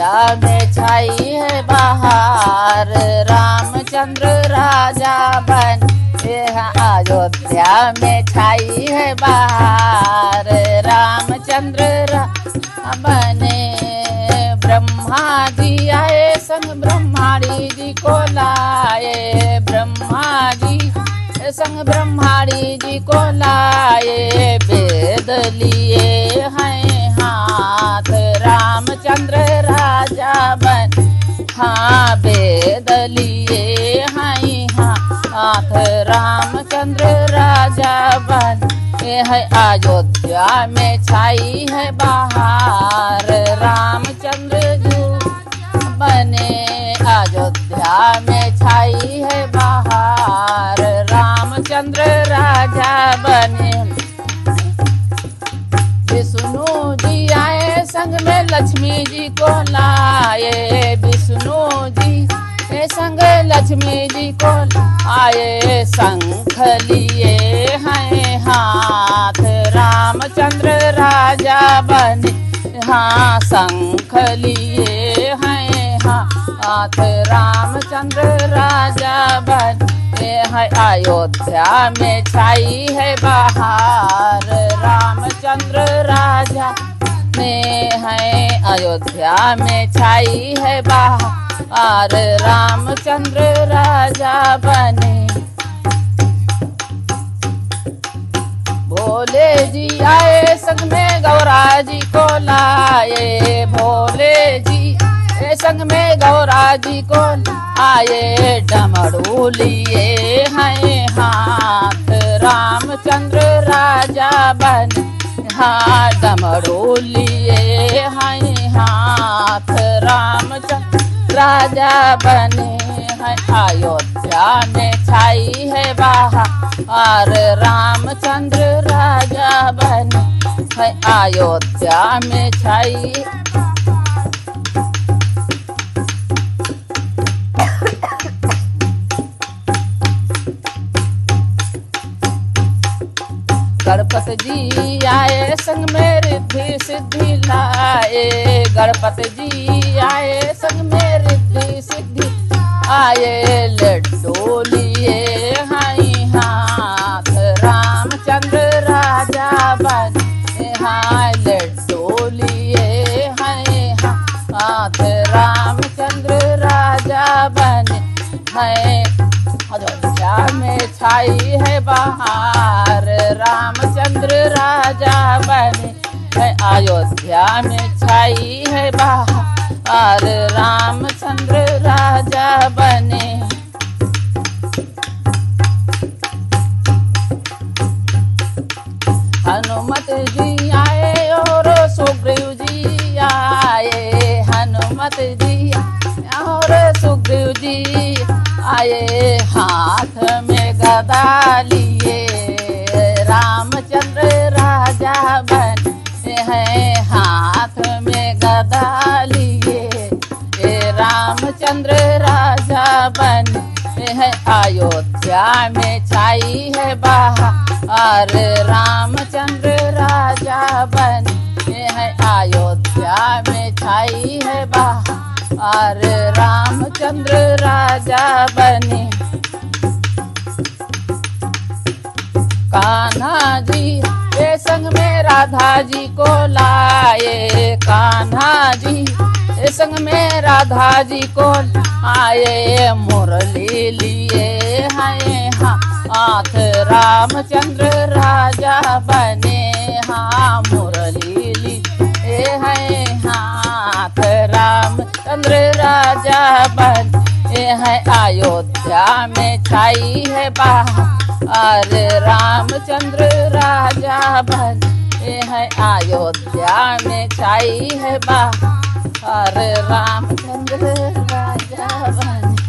अयोध्या में छाई है बहार, रामचंद्र राजा बने हैं। अयोध्या में छाई है बहार, रामचंद्र राजा बने। ब्रह्मा जी आए संग ब्रह्माणी जी को लाए, ब्रह्मा जी संग ब्रह्माणी जी को लाए। वेद लिए हैं हाथ, रामचंद्र राजा बन। हाँ वेद लिए हैं हाथ, रामचंद्र राजा बन। है अयोध्या में छाई है बहार, रामचंद्र जी बने। अयोध्या में छाई है बहार, रामचंद्र राजा बने। विष्णु जी आए संग में लक्ष्मी जी को लाए, विष्णु जी संग लक्ष्मी जी को आए। शंख लिए हैं हाथ, रामचंद्र राजा बने। हाँ शंख लिए हैं हाथ, रामचंद्र राजा बने हैं। अयोध्या में छाई है बहार, रामचंद्र राजा में है। अयोध्या में छाई है बहार, रामचंद्र राजा बने। भोले जी आए संग में गौरा जी को लाए, भोले जी संग में गौरा जी को आए। डमरू लिए हैं हाथ, रामचंद्र राजा बने। हाँ डमरू लिए हैं हाथ, रामचंद्र राजा बने हैं। अयोध्या में छाई है बहार, रामचंद्र राजा बने है। अयोध्या में छाई गणपति जी आए संग में रिद्धि सिद्धि लाए, गणपति जी आए संग में रिद्धि सिद्धि आए। लड्डू लिए हैं हाथ, रामचंद्र राजा बने। हाँ लड्डू लिए हैं हाथ, रामचंद्र राजा बने हैं। अयोध्या में छाई है बहार, रामचंद्र राजा बने है। अयोध्या में छाई है बहार, रामचंद्र राजा बने। हनुमत जी आए और सुग्रीव जी आए, हनुमत जी और सुग्रीव जी आए। हाथ में गदा लिए रामचंद्र राजा बने हैं, हाथ में गदा लिए रामचंद्र राजा बने हैं। अयोध्या में छाई है बहार, रामचंद्र राजा बने हैं। अयोध्या में छाई है बहार, रामचंद्र राजा बने। कान्हा जी ये संग में राधा जी को लाए, कान्हा जी ये संग में राधा जी को आए। मुरली लिए हैं हाथ, रामचंद्र राजा बने। हाँ मुरली लिए हैं हाथ, रामचंद्र राजा बने हैं। अयोध्या में छाई है बहार, रामचंद्र राजा बने हैं। अयोध्या में छाई है बहार, रामचंद्र राजा बने।